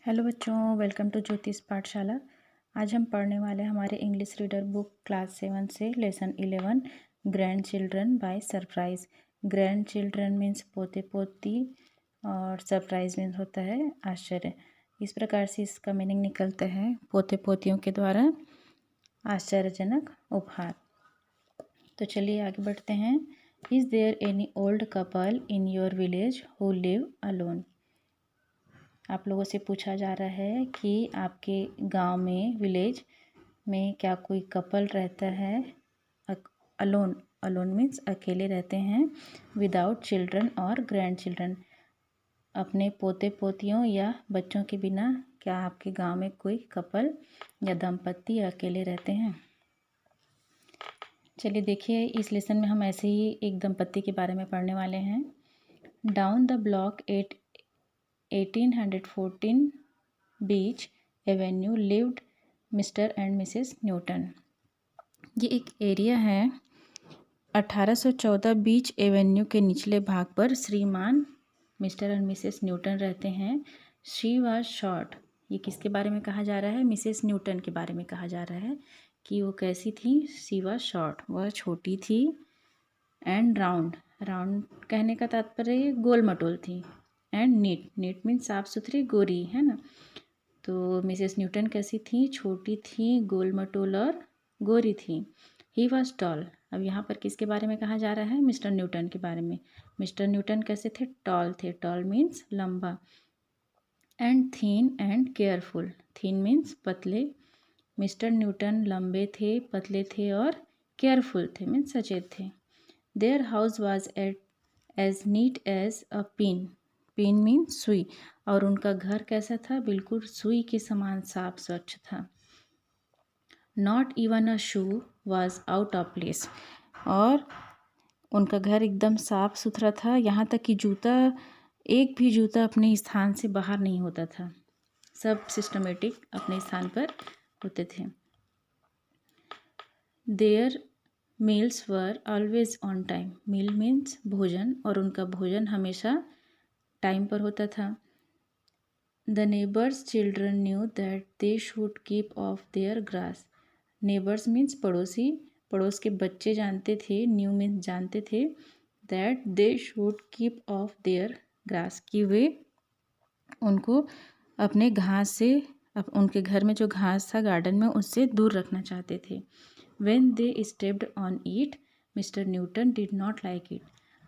Hello बच्चों, welcome to ज्योतिष पाठशाला। आज हम पढ़ने वाले हमारे इंग्लिश रीडर बुक क्लास 7 से lesson 11 grand children by surprise. Grand children means पोते पोती और सरप्राइज मीन्स होता है आश्चर्य। इस प्रकार से इसका मीनिंग निकलता है पोते पोतियों के द्वारा आश्चर्यजनक उपहार। तो चलिए आगे बढ़ते हैं। Is there any old couple in your village who live alone. आप लोगों से पूछा जा रहा है कि आपके गांव में विलेज में क्या कोई कपल रहता है अलोन। अलोन मीन्स अकेले रहते हैं, विदाउट चिल्ड्रन और ग्रैंड चिल्ड्रन, अपने पोते पोतियों या बच्चों के बिना क्या आपके गांव में कोई कपल या दंपत्ति अकेले रहते हैं। चलिए देखिए, इस लेसन में हम ऐसे ही एक दंपत्ति के बारे में पढ़ने वाले हैं। Down the block 1814 Beech Avenue lived mister and Mrs Newton. ये एक एरिया है। 1814 बीच एवेन्यू के निचले भाग पर श्रीमान मिस्टर एंड मिसेस न्यूटन रहते हैं। She was short. ये किसके बारे में कहा जा रहा है? मिसेस न्यूटन के बारे में कहा जा रहा है कि वो कैसी थी। शी वाज शॉर्ट, वह छोटी थी। एंड राउंड, राउंड कहने का तात्पर्य गोल मटोल थी। एंड नीट, नीट मीन्स साफ सुथरी, गोरी, है ना। तो मिसेस न्यूटन कैसी थी? छोटी थी, गोल मटोल और गोरी थी। He was tall. अब यहाँ पर किसके बारे में कहा जा रहा है? मिस्टर न्यूटन के बारे में। मिस्टर न्यूटन कैसे थे? टॉल थे। टॉल मीन्स लंबा। And thin and careful. Thin means पतले। मिस्टर न्यूटन लंबे थे, पतले थे और केयरफुल थे मीन्स सचेत थे। Their house was as neat as a pin. Pin mean सुई। और उनका घर कैसा था? बिल्कुल सुई के समान साफ स्वच्छ था। Not even a shoe was out of place. और उनका घर एकदम साफ सुथरा था, यहाँ तक कि जूता, एक भी जूता अपने स्थान से बाहर नहीं होता था। सब सिस्टमेटिक अपने स्थान पर होते थे। Their meals were always on time. Meal means भोजन, और उनका भोजन हमेशा टाइम पर होता था। The neighbours children knew that they should keep off their grass. Neighbours means पड़ोसी, पड़ोस के बच्चे जानते थे, न्यू मीन्स जानते थे, that they should keep off their grass, कि वे उनको अपने घास से, उनके घर में जो घास था गार्डन में, उससे दूर रखना चाहते थे। When they stepped on it mister Newton did not like it.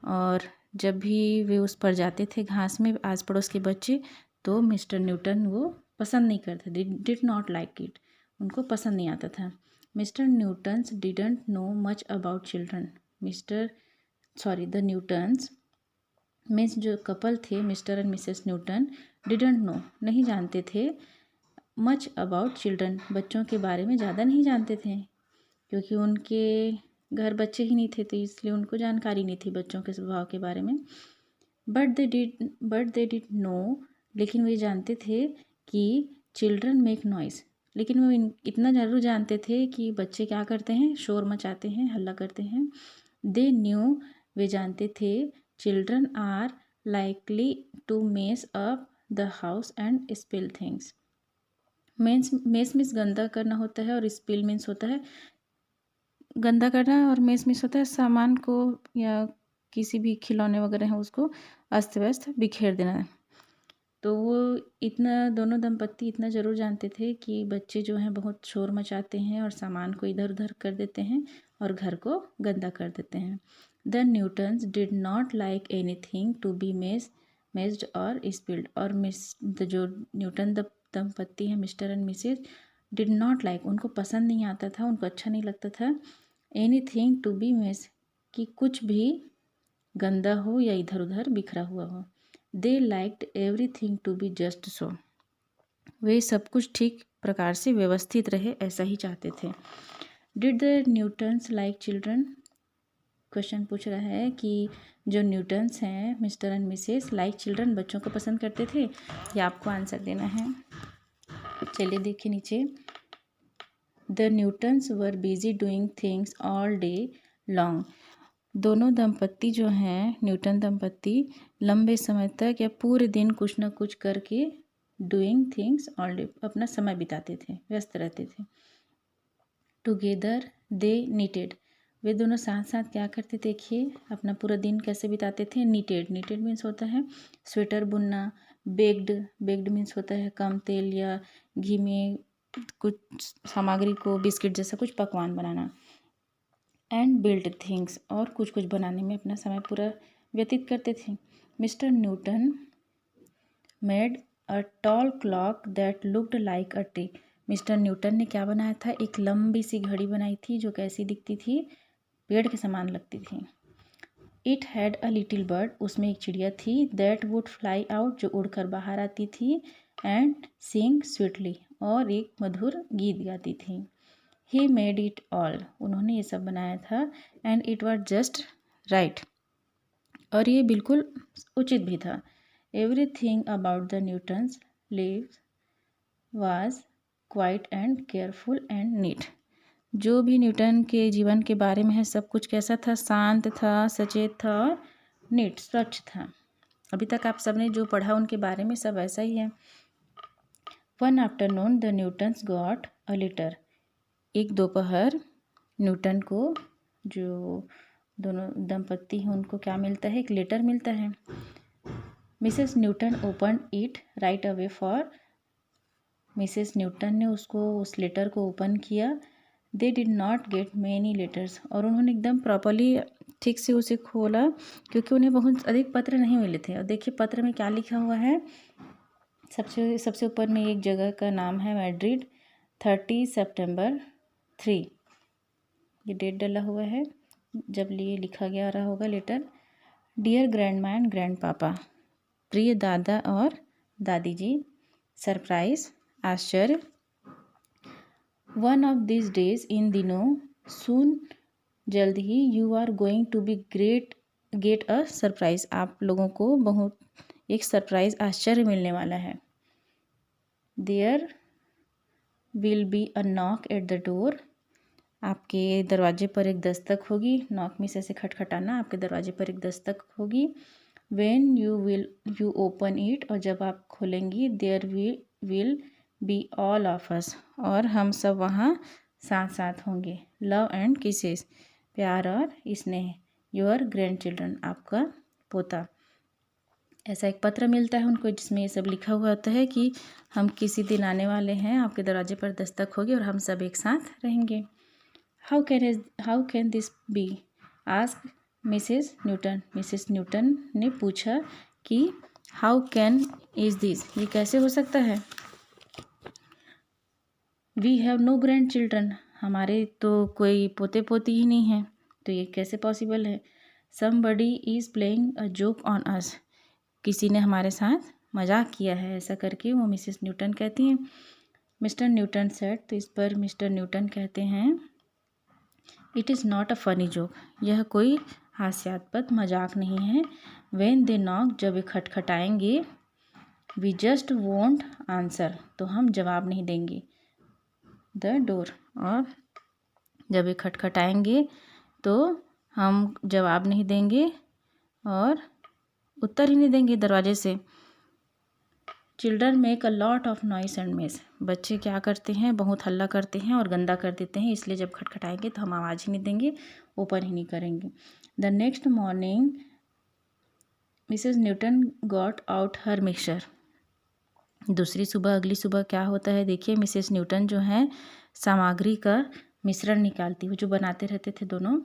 और जब भी वे उस पर जाते थे घास में, आस पड़ोस के बच्चे, तो मिस्टर न्यूटन वो पसंद नहीं करते, डिड नॉट लाइक इट, उनको पसंद नहीं आता था। Mister Newton's didn't know much about children. The Newton's means जो कपल थे, mister and Mrs Newton, didn't know नहीं जानते थे, मच अबाउट चिल्ड्रन बच्चों के बारे में ज़्यादा नहीं जानते थे, क्योंकि उनके घर बच्चे ही नहीं थे, तो इसलिए उनको जानकारी नहीं थी बच्चों के स्वभाव के बारे में। बट दे डिड नो, लेकिन वे जानते थे कि चिल्ड्रन मेक नॉइस। लेकिन वो इतना ज़रूर जानते थे कि बच्चे क्या करते हैं? शोर मचाते हैं, हल्ला करते हैं। दे न्यू, वे जानते थे, children are likely to mess up the house and spill things. Mess means गंदा करना होता है, और स्पिल मीन्स होता है गंदा करना, और मेस मीन्स होता है सामान को या किसी भी खिलौने वगैरह हैं उसको अस्त व्यस्त बिखेर देना। तो वो इतना, दोनों दंपत्ति इतना ज़रूर जानते थे कि बच्चे जो हैं बहुत शोर मचाते हैं और सामान को इधर उधर कर देते हैं और घर को गंदा कर देते हैं। The Newtons did not like anything to be messed और स्पिल्ड। और जो न्यूटन दंपत्ति हैं, Mr and Mrs, did not like, उनको पसंद नहीं आता था, उनको अच्छा नहीं लगता था, एनीथिंग टू बी मेस, कि कुछ भी गंदा हो या इधर उधर बिखरा हुआ हो। They liked everything to be just so. वे सब कुछ ठीक प्रकार से व्यवस्थित रहे, ऐसा ही चाहते थे। Did the Newton's like children. Question पूछ रहा है कि जो न्यूटन्स हैं, Mr and Mrs, like children, बच्चों को पसंद करते थे, या आपको आंसर देना है। चलिए देखिए नीचे। The Newton's were busy doing things all day long. दोनों दंपत्ति जो हैं, न्यूटन दंपत्ति, लंबे समय तक या पूरे दिन कुछ न कुछ करके डूइंग थिंग्स ऑल डे, अपना समय बिताते थे, व्यस्त रहते थे। टुगेदर दे नीटेड, वे दोनों साथ साथ क्या करते, देखिए अपना पूरा दिन कैसे बिताते थे। नीटेड, नीटेड मीन्स होता है स्वेटर बुनना। बेक्ड, बेक्ड मीन्स होता है कम तेल या घी में कुछ सामग्री को बिस्किट जैसा कुछ पकवान बनाना। एंड बिल्ड थिंग्स, और कुछ कुछ बनाने में अपना समय पूरा व्यतीत करते थे। Mister Newton made a tall clock that looked like a tree, mister Newton ने क्या बनाया था, एक लंबी सी घड़ी बनाई थी जो कैसी दिखती थी, पेड़ के समान लगती थी। It had a little bird, उसमें एक चिड़िया थी, दैट वुड फ्लाई आउट, जो उड़कर बाहर आती थी, एंड सिंग स्वीटली, और एक मधुर गीत गाती थी। ही मेड इट ऑल, उन्होंने ये सब बनाया था। And it was just right, और ये बिल्कुल उचित भी था। Everything about the Newtons lives was quiet and careful and neat, जो भी न्यूटन के जीवन के बारे में है सब कुछ कैसा था, शांत था, सचेत था और नीट, स्वच्छ था। अभी तक आप सबने जो पढ़ा उनके बारे में सब ऐसा ही है। One afternoon the Newtons got a letter, एक दोपहर न्यूटन को, जो दोनों दंपत्ति हैं उनको क्या मिलता है, एक लेटर मिलता है। Mrs Newton open it right away for, Mrs Newton ने उस लेटर को ओपन किया। They did not gate many letters, और उन्होंने एकदम प्रॉपरली ठीक से उसे खोला क्योंकि उन्हें बहुत अधिक पत्र नहीं मिले थे। और देखिए पत्र में क्या लिखा हुआ है, सबसे ऊपर में एक जगह का नाम है मैड्रिड, 30 सितंबर 3, ये डेट डला हुआ है जब ये लिखा गया रहा होगा लेटर। डियर ग्रैंड माँ एंड ग्रैंड पापा, प्रिय दादा और दादी जी, सरप्राइज, आश्चर्य। वन ऑफ दिस डेज, इन दिनों, सून, जल्द ही, you are going to be get a surprise, आप लोगों को बहुत एक सरप्राइज, आश्चर्य मिलने वाला है। There will be a knock at the door, आपके दरवाजे पर एक दस्तक होगी। नॉक में से खटखटाना, आपके दरवाजे पर एक दस्तक होगी। व्हेन यू ओपन इट, और जब आप खोलेंगी, there will be all of us, और हम सब वहाँ साथ साथ होंगे। लव एंड किसेस, प्यार और स्नेह। योर ग्रैंड चिल्ड्रन, आपका पोता। ऐसा एक पत्र मिलता है उनको जिसमें ये सब लिखा हुआ होता है कि हम किसी दिन आने वाले हैं, आपके दरवाजे पर दस्तक होगी और हम सब एक साथ रहेंगे। How can this be, asked Mrs Newton, Mrs Newton ने पूछा कि हाउ कैन इज दिस, ये कैसे हो सकता है। We have no grandchildren, हमारे तो कोई पोते पोती ही नहीं है, तो ये कैसे पॉसिबल है। Somebody is playing a joke on us, किसी ने हमारे साथ मजाक किया है, ऐसा करके वो मिसेस न्यूटन कहती हैं। मिस्टर न्यूटन सेड, तो इस पर मिस्टर न्यूटन कहते हैं, it is not a funny joke, यह कोई हास्यास्पद मजाक नहीं है। व्हेन दे नॉक, जब वे खटखटाएंगे, वी जस्ट वोंट आंसर, तो हम जवाब नहीं देंगे। द डोर, और जब वे खटखटाएंगे तो हम जवाब नहीं देंगे और उत्तर ही नहीं देंगे दरवाजे से। Children make a lot of noise and mess, बच्चे क्या करते हैं, बहुत हल्ला करते हैं और गंदा कर देते हैं, इसलिए जब खटखटाएंगे तो हम आवाज़ ही नहीं देंगे, ओपन ही नहीं करेंगे। The next morning Mrs Newton got out her mixture, दूसरी सुबह, अगली सुबह क्या होता है, देखिए मिसेस न्यूटन जो है सामग्री का मिश्रण निकालती, वो जो बनाते रहते थे दोनों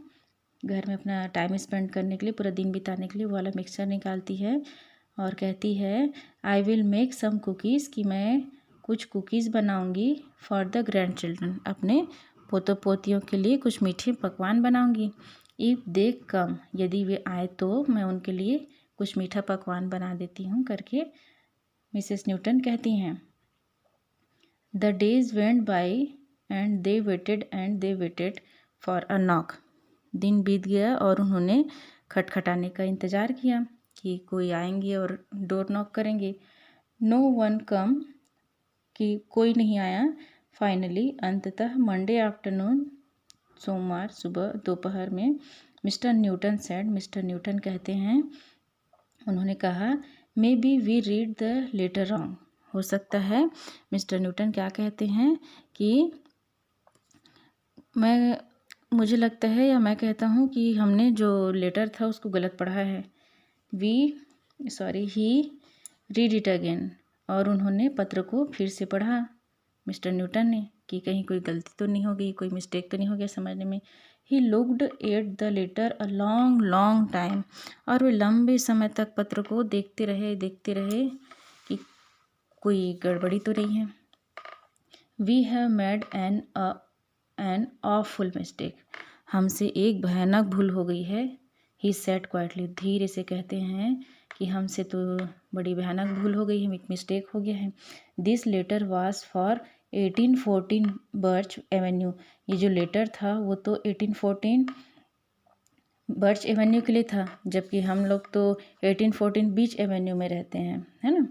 घर में अपना टाइम स्पेंड करने के लिए, पूरा दिन बिताने के लिए, वो वाला मिक्सचर निकालती है और कहती है, I will make some cookies, कि मैं कुछ कुकीज़ बनाऊंगी, फॉर द ग्रैंड चिल्ड्रन, अपने पोतों पोतियों के लिए कुछ मीठे पकवान बनाऊंगी। इफ़ दे कम, यदि वे आए तो मैं उनके लिए कुछ मीठा पकवान बना देती हूँ, करके मिसेस न्यूटन कहती हैं। The days went by and they waited for a knock, दिन बीत गया और उन्होंने खटखटाने का इंतज़ार किया कि कोई आएंगे और डोर नॉक करेंगे। नो वन कम, कि कोई नहीं आया। फाइनली, अंततः, मंडे आफ्टरनून, सोमवार सुबह दोपहर में, Mr Newton said, Mr Newton कहते हैं, उन्होंने कहा, maybe we read the letter wrong, हो सकता है मिस्टर न्यूटन क्या कहते हैं कि मुझे लगता है या मैं कहता हूँ कि हमने जो लेटर था उसको गलत पढ़ा है। ही रीड इट अगेन, और उन्होंने पत्र को फिर से पढ़ा मिस्टर न्यूटन ने कि कहीं कोई गलती तो नहीं हो गई, कोई मिस्टेक तो नहीं हो गया समझने में। He looked at the letter a long long time, और वे लंबे समय तक पत्र को देखते रहे कि कोई गड़बड़ी तो नहीं है। We have made an awful mistake, हमसे एक भयानक भूल हो गई है। ही सेड क्वाइटली, धीरे से कहते हैं कि हमसे तो बड़ी भयानक भूल हो गई है, एक मिस्टेक हो गया है। This letter was for 1814 Birch avenue, ये जो लेटर था वो तो 1814 बर्च एवेन्यू के लिए था, जबकि हम लोग तो 1814 बीच एवेन्यू में रहते हैं, है ना।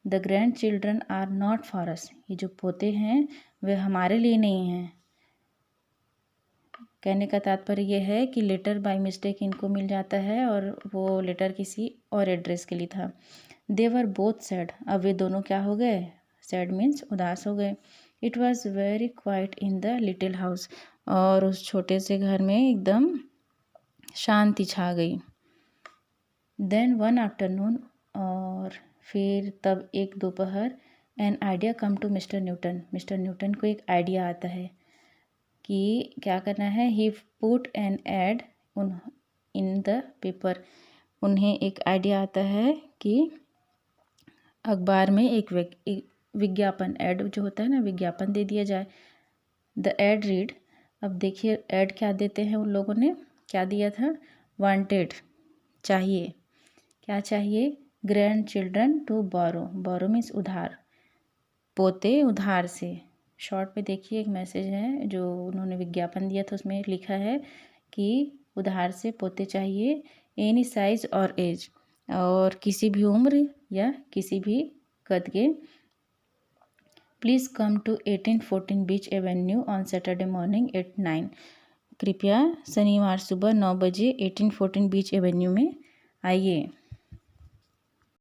The grandchildren are not for us, ये जो पोते हैं वे हमारे लिए नहीं हैं। कहने का तात्पर्य यह है कि लेटर बाय मिस्टेक इनको मिल जाता है और वो लेटर किसी और एड्रेस के लिए था। दे वर बोथ सैड, अब वे दोनों क्या हो गए, सैड मीन्स उदास हो गए। It was very quite in the little house, और उस छोटे से घर में एकदम शांति छा गई। देन वन आफ्टरनून, और फिर तब एक दोपहर, an idea come to Mister Newton, Mister Newton को एक आइडिया आता है कि क्या करना है। He put an ad in the paper, उन्हें एक आइडिया आता है कि अखबार में एक विज्ञापन, एड जो होता है ना, विज्ञापन दे दिया जाए। द एड रीड, अब देखिए एड क्या देते हैं उन लोगों ने, क्या दिया था, वांटेड, चाहिए, क्या चाहिए, grandchildren to borrow, borrow means उधार, पोते उधार से। शॉर्ट पे देखिए एक मैसेज है जो उन्होंने विज्ञापन दिया था, उसमें लिखा है कि उधार से पोते चाहिए, एनी साइज और एज, और किसी भी उम्र या किसी भी कद के। Please come to 1814 Beech avenue on Saturday morning at 9, कृपया शनिवार सुबह 9 बजे 1814 बीच एवेन्यू में आइए।